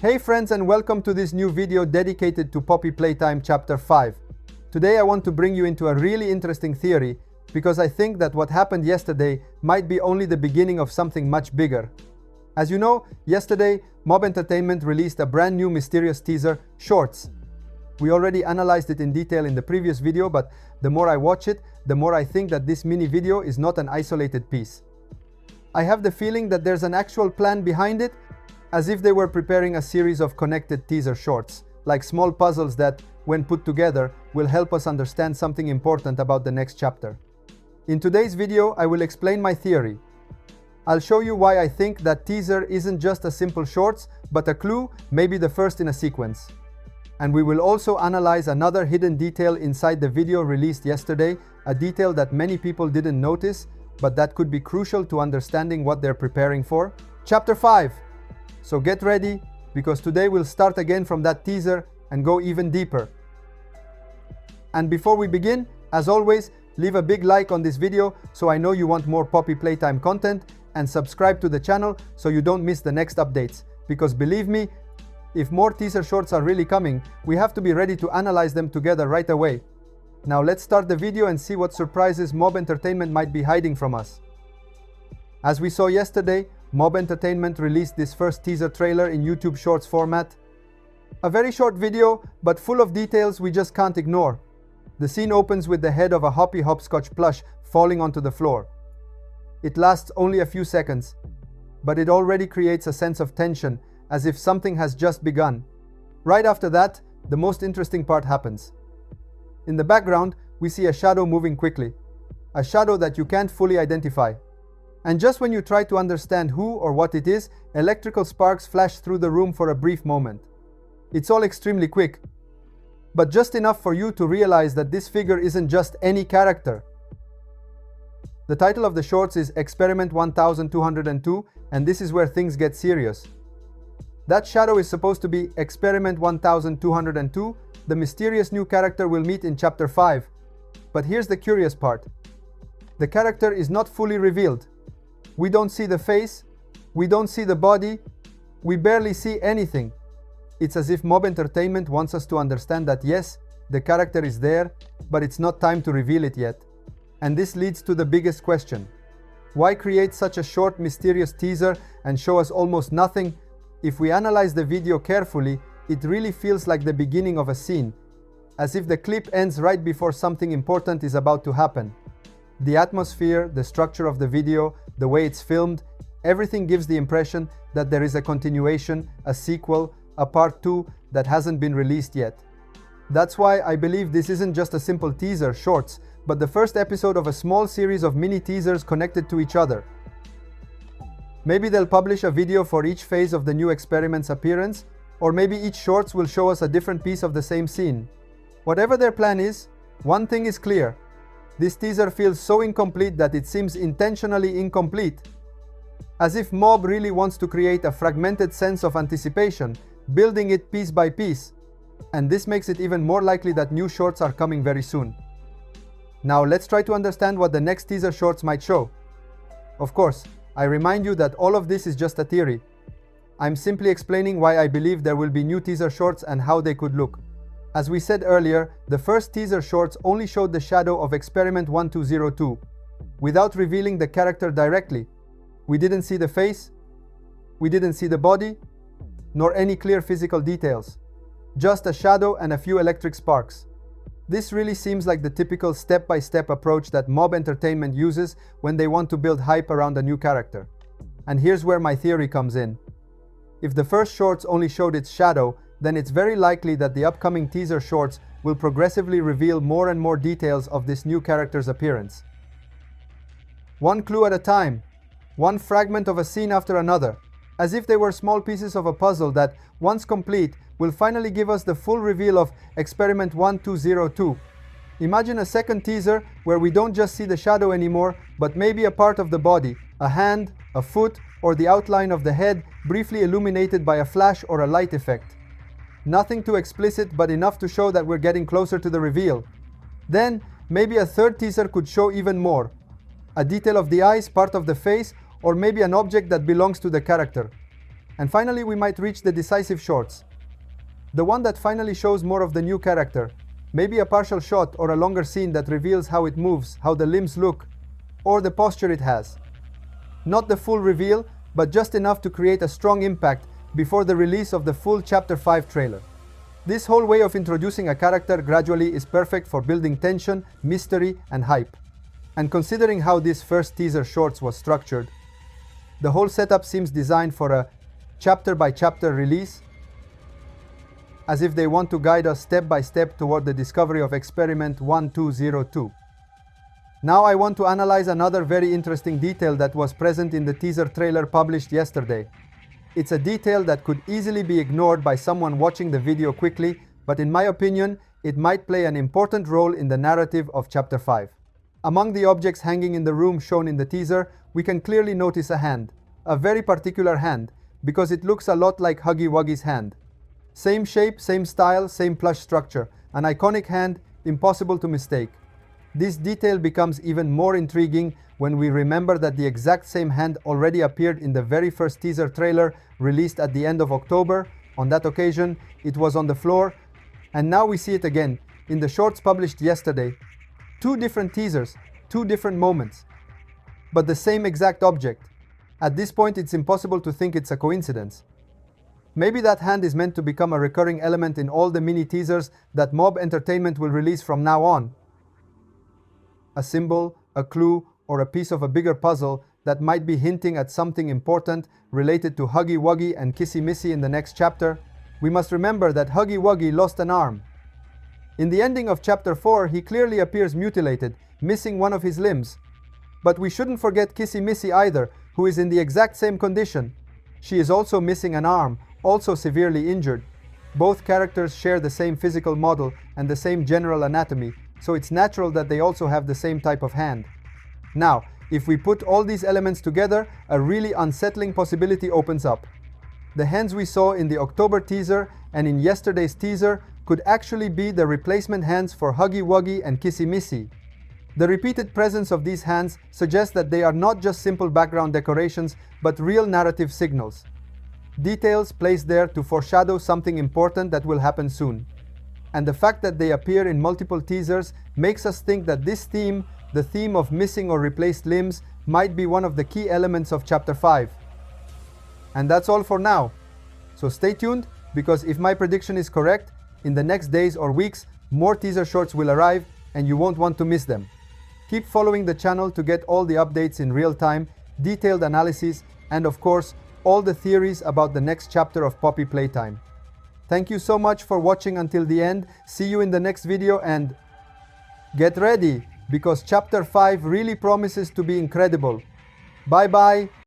Hey friends, and welcome to this new video dedicated to Poppy Playtime Chapter 5. Today I want to bring you into a really interesting theory because I think that what happened yesterday might be only the beginning of something much bigger. As you know, yesterday Mob Entertainment released a brand new mysterious teaser, Shorts. We already analyzed it in detail in the previous video, but the more I watch it, the more I think that this mini video is not an isolated piece. I have the feeling that there's an actual plan behind it, as if they were preparing a series of connected teaser shorts, like small puzzles that, when put together, will help us understand something important about the next chapter. In today's video, I will explain my theory. I'll show you why I think that teaser isn't just a simple shorts, but a clue, maybe the first in a sequence. And we will also analyze another hidden detail inside the video released yesterday, a detail that many people didn't notice, but that could be crucial to understanding what they're preparing for. Chapter 5. So get ready, because today we'll start again from that teaser and go even deeper. And before we begin, as always, leave a big like on this video so I know you want more Poppy Playtime content, and subscribe to the channel so you don't miss the next updates. Because believe me, if more teaser shorts are really coming, we have to be ready to analyze them together right away. Now let's start the video and see what surprises Mob Entertainment might be hiding from us. As we saw yesterday, Mob Entertainment released this first teaser trailer in YouTube Shorts format. A very short video, but full of details we just can't ignore. The scene opens with the head of a Hoppy Hopscotch plush falling onto the floor. It lasts only a few seconds, but it already creates a sense of tension, as if something has just begun. Right after that, the most interesting part happens. In the background, we see a shadow moving quickly. A shadow that you can't fully identify. And just when you try to understand who or what it is, electrical sparks flash through the room for a brief moment. It's all extremely quick, but just enough for you to realize that this figure isn't just any character. The title of the shorts is Experiment 1202, and this is where things get serious. That shadow is supposed to be Experiment 1202, the mysterious new character we'll meet in Chapter 5. But here's the curious part. The character is not fully revealed. We don't see the face, we don't see the body, we barely see anything. It's as if Mob Entertainment wants us to understand that yes, the character is there, but it's not time to reveal it yet. And this leads to the biggest question. Why create such a short, mysterious teaser and show us almost nothing? If we analyze the video carefully, it really feels like the beginning of a scene, as if the clip ends right before something important is about to happen. The atmosphere, the structure of the video, the way it's filmed, everything gives the impression that there is a continuation, a sequel, a part 2 that hasn't been released yet. That's why I believe this isn't just a simple teaser, shorts, but the first episode of a small series of mini teasers connected to each other. Maybe they'll publish a video for each phase of the new experiment's appearance, or maybe each shorts will show us a different piece of the same scene. Whatever their plan is, one thing is clear. This teaser feels so incomplete that it seems intentionally incomplete. As if Mob really wants to create a fragmented sense of anticipation, building it piece by piece. And this makes it even more likely that new shorts are coming very soon. Now let's try to understand what the next teaser shorts might show. Of course, I remind you that all of this is just a theory. I'm simply explaining why I believe there will be new teaser shorts and how they could look. As we said earlier, the first teaser shorts only showed the shadow of Experiment 1202, without revealing the character directly. We didn't see the face, we didn't see the body, nor any clear physical details. Just a shadow and a few electric sparks. This really seems like the typical step-by-step approach that Mob Entertainment uses when they want to build hype around a new character. And here's where my theory comes in. If the first shorts only showed its shadow, then it's very likely that the upcoming teaser shorts will progressively reveal more and more details of this new character's appearance. One clue at a time, one fragment of a scene after another, as if they were small pieces of a puzzle that, once complete, will finally give us the full reveal of Experiment 1202. Imagine a second teaser where we don't just see the shadow anymore, but maybe a part of the body, a hand, a foot, or the outline of the head briefly illuminated by a flash or a light effect. Nothing too explicit, but enough to show that we're getting closer to the reveal. Then, maybe a third teaser could show even more. A detail of the eyes, part of the face, or maybe an object that belongs to the character. And finally, we might reach the decisive shorts. The one that finally shows more of the new character. Maybe a partial shot or a longer scene that reveals how it moves, how the limbs look, or the posture it has. Not the full reveal, but just enough to create a strong impact before the release of the full Chapter 5 trailer. This whole way of introducing a character gradually is perfect for building tension, mystery, and hype. And considering how this first teaser shorts was structured, the whole setup seems designed for a chapter-by-chapter release, as if they want to guide us step by step toward the discovery of Experiment 1202. Now I want to analyze another very interesting detail that was present in the teaser trailer published yesterday. It's a detail that could easily be ignored by someone watching the video quickly, but in my opinion, it might play an important role in the narrative of Chapter 5. Among the objects hanging in the room shown in the teaser, we can clearly notice a hand. A very particular hand, because it looks a lot like Huggy Wuggy's hand. Same shape, same style, same plush structure. An iconic hand, impossible to mistake. This detail becomes even more intriguing when we remember that the exact same hand already appeared in the very first teaser trailer released at the end of October. On that occasion, it was on the floor, and now we see it again, in the shorts published yesterday. Two different teasers, two different moments, but the same exact object. At this point, it's impossible to think it's a coincidence. Maybe that hand is meant to become a recurring element in all the mini teasers that Mob Entertainment will release from now on. A symbol, a clue, or a piece of a bigger puzzle that might be hinting at something important related to Huggy Wuggy and Kissy Missy in the next chapter. We must remember that Huggy Wuggy lost an arm. In the ending of Chapter 4, he clearly appears mutilated, missing one of his limbs. But we shouldn't forget Kissy Missy either, who is in the exact same condition. She is also missing an arm, also severely injured. Both characters share the same physical model and the same general anatomy, so it's natural that they also have the same type of hand. Now, if we put all these elements together, a really unsettling possibility opens up. The hands we saw in the October teaser and in yesterday's teaser could actually be the replacement hands for Huggy Wuggy and Kissy Missy. The repeated presence of these hands suggests that they are not just simple background decorations, but real narrative signals. Details placed there to foreshadow something important that will happen soon. And the fact that they appear in multiple teasers makes us think that this theme, the theme of missing or replaced limbs, might be one of the key elements of Chapter 5. And that's all for now. So stay tuned, because if my prediction is correct, in the next days or weeks, more teaser shorts will arrive and you won't want to miss them. Keep following the channel to get all the updates in real time, detailed analysis, and of course, all the theories about the next chapter of Poppy Playtime. Thank you so much for watching until the end. See you in the next video, and get ready, because Chapter 5 really promises to be incredible. Bye bye.